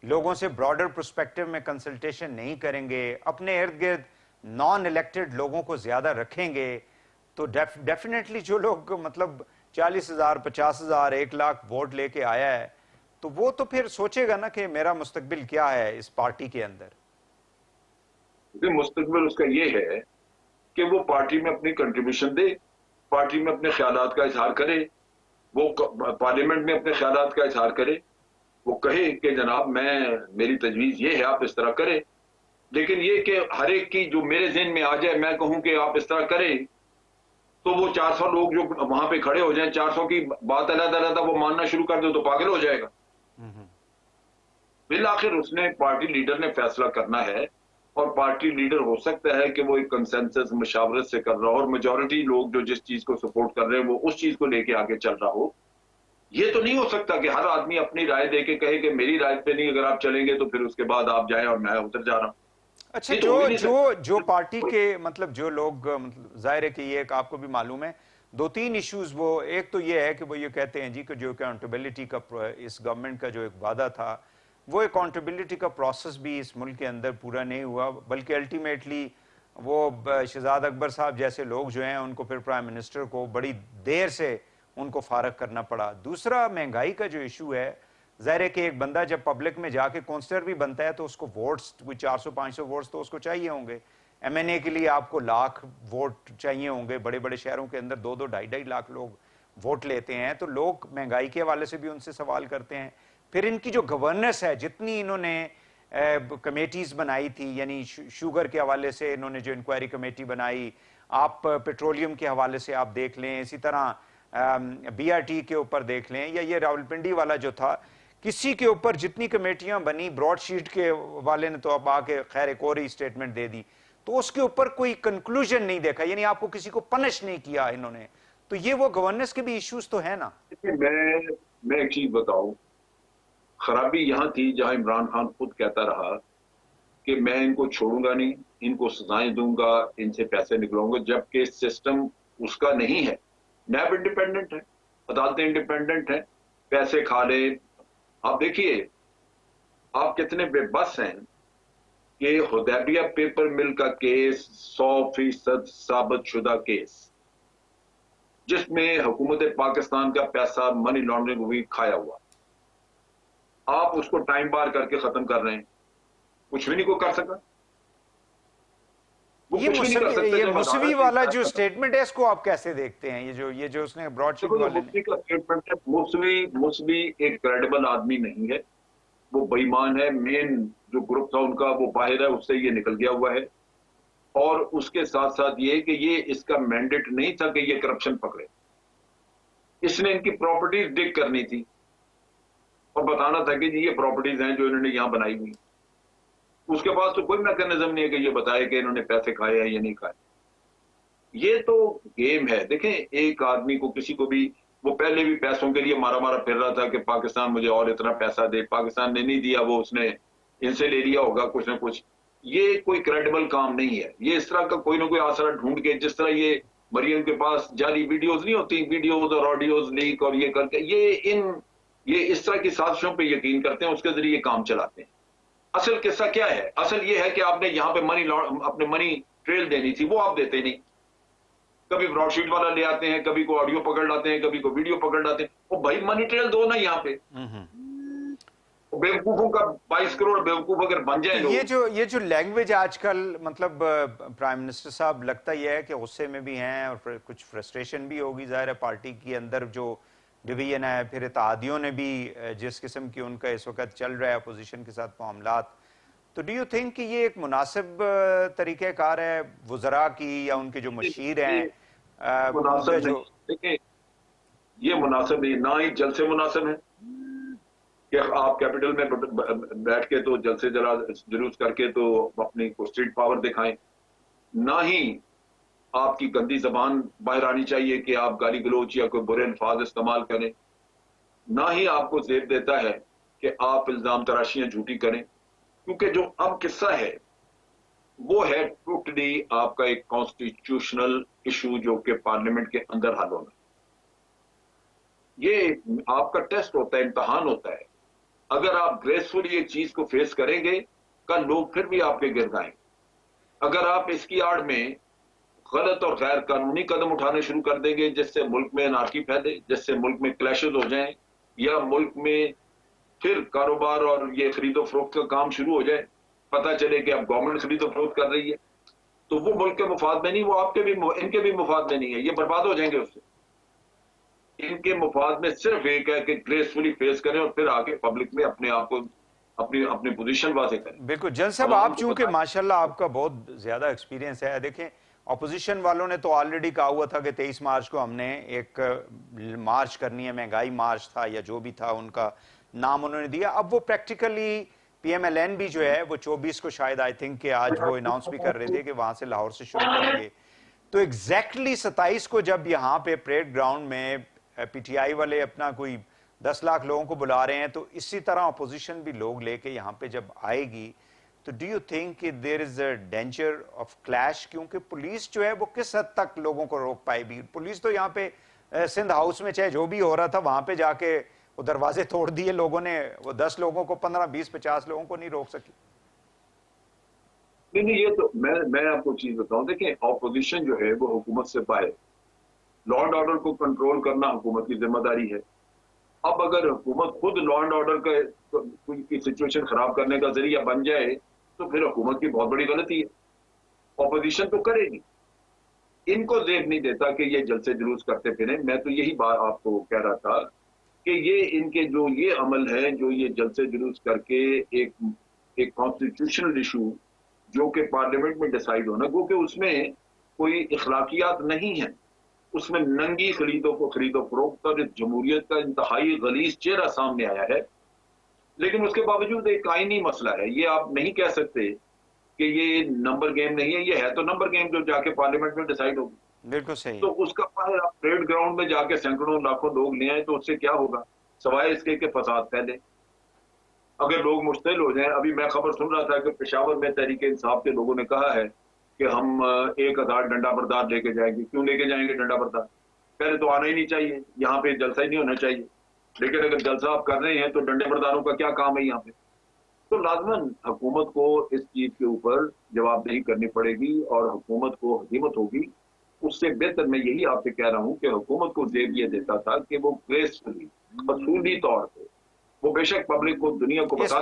لوگوں سے براڈر پرسپیکٹو میں کنسلٹیشن نہیں کریں گے, اپنے ارد گرد نان الیکٹڈ لوگوں کو زیادہ رکھیں گے, تو ڈیفینیٹلی جو لوگ مطلب 40,000 50,000 1 لاکھ ووٹ لے کے آیا ہے, تو وہ تو پھر سوچے گا نا کہ میرا مستقبل کیا ہے اس پارٹی کے اندر. مستقبل اس کا یہ ہے کہ وہ پارٹی میں اپنی کنٹریبیوشن دے, پارٹی میں اپنے خیالات کا اظہار کرے, وہ پارلیمنٹ میں اپنے خیالات کا اظہار کرے, وہ کہے کہ جناب میری تجویز یہ ہے آپ اس طرح کریں. لیکن یہ کہ ہر ایک کی جو میرے ذہن میں آ جائے میں کہوں کہ آپ اس طرح کریں, تو وہ 400 لوگ جو وہاں پہ کھڑے ہو جائیں, 400 کی بات علیحدہ وہ ماننا شروع کر دے تو پاگل ہو جائے گا. بالآخر اس نے پارٹی لیڈر نے فیصلہ کرنا ہے, اور پارٹی لیڈر ہو سکتا ہے کہ وہ ایک کنسنسس مشاورت سے کر رہا ہو, اور میجورٹی لوگ جو جس چیز کو سپورٹ کر رہے ہیں وہ اس چیز کو لے کے آگے چل رہا ہو. یہ تو نہیں ہو سکتا کہ ہر آدمی اپنی رائے دے کے کہے کہ میری رائے پہ نہیں اگر آپ چلیں گے تو پھر اس کے بعد آپ جائیں اور میں ادھر جا رہا ہوں. اچھا, جو پارٹی کے مطلب جو لوگ ظاہر ہے کہ یہ ایک آپ کو بھی معلوم ہے 2-3 ایشوز, وہ ایک تو یہ ہے کہ وہ یہ کہتے ہیں جی کہ جو اکاؤنٹیبلٹی کا اس گورنمنٹ کا جو ایک وعدہ تھا وہ اکاؤنٹیبلٹی کا پروسیس بھی اس ملک کے اندر پورا نہیں ہوا، بلکہ الٹیمیٹلی وہ شہزاد اکبر صاحب جیسے لوگ جو ہیں ان کو پھر پرائم منسٹر کو بڑی دیر سے ان کو فارغ کرنا پڑا۔ دوسرا مہنگائی کا جو ایشو ہے، ظاہر ہے کہ ایک بندہ جب پبلک میں جا کے کونسلر بھی بنتا ہے تو اس کو ووٹس کوئی 400-500 ووٹس تو اس کو چاہیے ہوں گے۔ ایم این اے کے لیے آپ کو لاکھ ووٹ چاہیے ہوں گے، بڑے بڑے شہروں کے اندر 2-2 لاکھ لوگ ووٹ لیتے ہیں، تو لوگ مہنگائی کے حوالے سے بھی ان سے سوال کرتے ہیں۔ پھر ان کی جو گورننس ہے، جتنی انہوں نے کمیٹیز بنائی تھی، یعنی شوگر کے حوالے سے انہوں نے جو انکوائری کمیٹی بنائی، آپ پیٹرولیم کے حوالے سے آپ دیکھ لیں، اسی طرح بی آر ٹی کے اوپر دیکھ لیں، یا یہ راولپنڈی والا جو تھا، کسی کے اوپر جتنی کمیٹیاں بنی، براڈ شیٹ کے والے نے تو اب آ کے خیر ایک اور ہی اسٹیٹمنٹ دے دی، تو اس کے اوپر کوئی کنکلوژن نہیں دیکھا، یعنی آپ کو کسی کو پنش نہیں کیا انہوں نے، تو یہ وہ گورننس کے بھی ایشوز تو ہیں نا۔ میں ایک چیز بتاؤں، خرابی یہاں تھی جہاں عمران خان خود کہتا رہا کہ میں ان کو چھوڑوں گا نہیں، ان کو سزائیں دوں گا، ان سے پیسے نکلواؤں گا، جبکہ سسٹم اس کا نہیں ہے۔ نیب انڈیپینڈنٹ ہے، عدالتیں انڈیپینڈنٹ ہیں، پیسے کھا لیں۔ آپ دیکھیے آپ کتنے بے بس ہیں کہ حدیبیہ پیپر مل کا کیس 100% ثابت شدہ کیس، جس میں حکومت پاکستان کا پیسہ منی لانڈرنگ ہوئی کھایا ہوا، آپ اس کو ٹائم بار کر کے ختم کر رہے ہیں، کچھ بھی نہیں کو کر سکا۔ وہ کچھ بھی نہیں کر سکتے یہ جب موسوی عدالت نے والا جو فیصلہ- اسٹیٹمنٹ ہے اس کو آپ کیسے دیکھتے ہیں؟ یہ جو اس نے براڈ شیٹ دیکھو، والے نے، مفتی کا اسٹیٹمنٹ ہے، موسوی ایک کریڈیبل آدمی نہیں ہے، وہ بے ایمان ہے، مین جو گروپ تھا ان کا وہ باہر ہے، اس سے یہ نکل گیا ہوا ہے، اور اس کے ساتھ ساتھ یہ کہ یہ اس کا مینڈیٹ نہیں تھا کہ یہ کرپشن پکڑے، اس نے ان کی پراپرٹیز ڈگ کرنی تھی اور بتانا تھا کہ جی یہ پراپرٹیز ہیں جو انہوں نے یہاں بنائی ہوئی، اس کے پاس تو کوئی میکانزم نہیں ہے کہ یہ بتائے کہ انہوں نے پیسے کھائے ہیں یا نہیں کھائے۔ یہ تو گیم ہے۔ دیکھیں ایک آدمی کو کسی کو بھی، وہ پہلے بھی پیسوں کے لیے مارا مارا پھر رہا تھا کہ پاکستان مجھے اور اتنا پیسہ دے، پاکستان نے نہیں دیا، وہ اس نے ان سے لے لیا ہوگا کچھ نہ کچھ۔ یہ کوئی کریڈیبل کام نہیں ہے، یہ اس طرح کا کوئی نہ کوئی آسرا ڈھونڈ کے، جس طرح یہ مریم کے پاس جعلی ویڈیوز نہیں ہوتی، ویڈیوز اور آڈیوز لیک اور یہ کر کے یہ اس طرح کی سازشوں پہ یقین کرتے ہیں، اس کے ذریعے یہ کام چلاتے ہیں۔ اصل قصہ کیا ہے؟ اصل یہ ہے کہ آپ نے یہاں پہ اپنے منی ٹریل دینی تھی، وہ آپ دیتے نہیں، کبھی براڈ شیٹ والا لے آتے ہیں، کبھی کو آڈیو پکڑ لاتے ہیں، کبھی کو ویڈیو پکڑ لاتے ہیں۔ وہ بھائی منی ٹریل دو نا یہاں پہ، بیوقوفوں کا 22 کروڑ بیوقوف اگر بن جائیں لوگ۔ یہ جو لینگویج آج کل مطلب پرائم منسٹر صاحب لگتا یہ ہے کہ غصے میں بھی ہیں اور کچھ فرسٹریشن بھی ہوگی، ظاہر ہے پارٹی کے اندر جو ڈویژن ہے، پھر اتحادیوں نے بھی جس قسم کی ان کا اس وقت چل رہا ہے اپوزیشن کے ساتھ معاملات، تو ڈو یو تھنک کہ یہ ایک مناسب طریقہ کار ہے وزراء کی یا ان کے جو مشیر ہیں مناسب جو نہیں، دیکھیں یہ مناسب نہیں، نہ ہی جلسے مناسب ہیں کہ آپ کیپٹل میں بیٹھ کے تو جلسے جلوس کر کے تو اپنی اسٹریٹ پاور دکھائیں، نہ ہی آپ کی گندی زبان باہر آنی چاہیے کہ آپ گالی گلوچ یا کوئی برے الفاظ استعمال کریں، نہ ہی آپ کو زیب دیتا ہے کہ آپ الزام تراشیاں جھوٹی کریں، کیونکہ جو اب قصہ ہے وہ ہے ٹوٹلی آپ کا ایک کانسٹیٹیوشنل ایشو جو کہ پارلیمنٹ کے اندر حل ہونا۔ یہ آپ کا ٹیسٹ ہوتا ہے، امتحان ہوتا ہے، اگر آپ گریسفلی ایک چیز کو فیس کریں گے کل لوگ پھر بھی آپ کے گرد آئیں گے۔ اگر آپ اس کی آڑ میں غلط اور غیر قانونی قدم اٹھانے شروع کر دیں گے جس سے ملک میں انارکی پھیلے، جس سے ملک میں کلیشز ہو جائیں، یا ملک میں پھر کاروبار اور یہ خرید و فروخت کا کام شروع ہو جائے، پتہ چلے کہ اب گورنمنٹ خرید و فروخت کر رہی ہے، تو وہ ملک کے مفاد میں نہیں، وہ آپ کے بھی ان کے بھی مفاد میں نہیں ہے، یہ برباد ہو جائیں گے اس سے۔ ان کے مفاد میں صرف ایک ہے کہ گریسفلی فیس کریں اور پھر آگے پبلک میں اپنے آپ کو اپنی پوزیشن واضح کریں۔ بالکل جن صاحب، عوام آپ کو چونکہ بتائیں۔ ماشاءاللہ آپ کا بہت زیادہ ایکسپیرینس ہے، دیکھیں اپوزیشن والوں نے تو آلریڈی کہا ہوا تھا کہ 23 مارچ کو ہم نے ایک مارچ کرنی ہے، مہنگائی مارچ تھا یا جو بھی تھا ان کا نام انہوں نے دیا، اب وہ پریکٹیکلی پی ایم ایل این بھی جو ہے وہ 24 کو شاید آئی تھنک کہ آج وہ اناؤنس بھی کر رہے تھے کہ وہاں سے لاہور سے شروع کریں گے، تو ایگزیکٹلی 27 کو جب یہاں پہ پریڈ گراؤنڈ میں پی ٹی آئی والے اپنا کوئی 10 لاکھ لوگوں کو بلا رہے ہیں، تو اسی طرح اپوزیشن بھی لوگ لے کے یہاں پہ جب آئے گی تو ڈو یو تھنک کہ دیر از اے ڈینجر آف کلیش؟ کیونکہ پولیس جو ہے وہ کس حد تک لوگوں کو روک پائے گی؟ پولیس تو یہاں پہ سندھ ہاؤس میں چاہے جو بھی ہو رہا تھا وہاں پہ جا کے وہ دروازے توڑ دیے لوگوں نے, وہ 10 لوگوں کو 15 20 50 لوگوں کو نہیں روک سکی. نہیں یہ تو میں آپ کو چیز بتاؤں, دیکھیں اپوزیشن جو ہے وہ حکومت سے باہر, لا اینڈ آرڈر کو کنٹرول کرنا حکومت کی ذمہ داری ہے. اب اگر حکومت خود لا اینڈ آرڈر کی سچویشن خراب کرنے کا ذریعہ بن جائے تو پھر حکومت کی بہت بڑی غلطی ہے. اپوزیشن تو کرے گی, ان کو زیب نہیں دیتا کہ یہ جلسے جلوس کرتے پھریں. میں تو یہی بات آپ کو کہہ رہا تھا کہ یہ ان کے جو یہ عمل ہے, جو یہ جلسے جلوس کر کے ایک کانسٹیٹیوشنل ایشو جو کہ پارلیمنٹ میں ڈیسائیڈ ہونا, گو کہ اس میں کوئی اخلاقیات نہیں ہیں, اس میں ننگی خرید و فروخت اور جمہوریت کا انتہائی غلیظ چہرہ سامنے آیا ہے. لیکن اس کے باوجود ایک آئینی مسئلہ ہے. یہ آپ نہیں کہہ سکتے کہ یہ نمبر گیم نہیں ہے, یہ ہے تو نمبر گیم جو جا کے پارلیمنٹ میں ڈیسائیڈ ہوگی. بالکل صحیح. تو اس کا آپ پریڈ گراؤنڈ میں جا کے سینکڑوں لاکھوں لوگ لے آئے تو اس سے کیا ہوگا سوائے اس کے کہ فساد پھیلے. اگر لوگ مشتعل ہو جائیں, ابھی میں خبر سن رہا تھا کہ پشاور میں تحریک انصاف کے لوگوں نے کہا ہے کہ ہم 1000 ڈنڈا بردار لے کے جائیں گے. کیوں لے کے جائیں گے ڈنڈا بردار؟ پہلے تو آنا ہی نہیں چاہیے, یہاں پہ جلسہ ہی نہیں ہونا چاہیے. لیکن اگر جلسہ آپ کر رہے ہیں تو ڈنڈے برداروں کا کیا کام ہے یہاں پہ؟ تو لازماً حکومت کو اس چیز کے اوپر جواب دہی کرنی پڑے گی اور حکومت کو ہدیمت ہوگی. اس سے بہتر میں یہی آپ سے کہہ رہا ہوں کہ حکومت کو زیب یہ دیتا تھا کہ وہ گریسفلی اصولی طور پہ وہ بے شک پبلک کو دنیا کو اس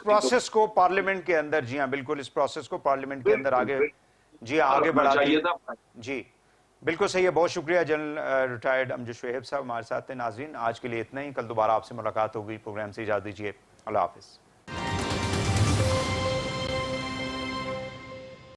پروسیس کو پارلیمنٹ کے اندر, جی ہاں بالکل, اس پروسیس کو پارلیمنٹ کے اندر آگے بڑھاتی. جی بالکل صحیح ہے. بہت شکریہ جنرل ریٹائرڈ امجد شعیب صاحب ہمارے ساتھ تھے. ناظرین آج کے لیے اتنا ہی, کل دوبارہ آپ سے ملاقات ہوگی. پروگرام سے اجازت دیجیے. اللہ حافظ.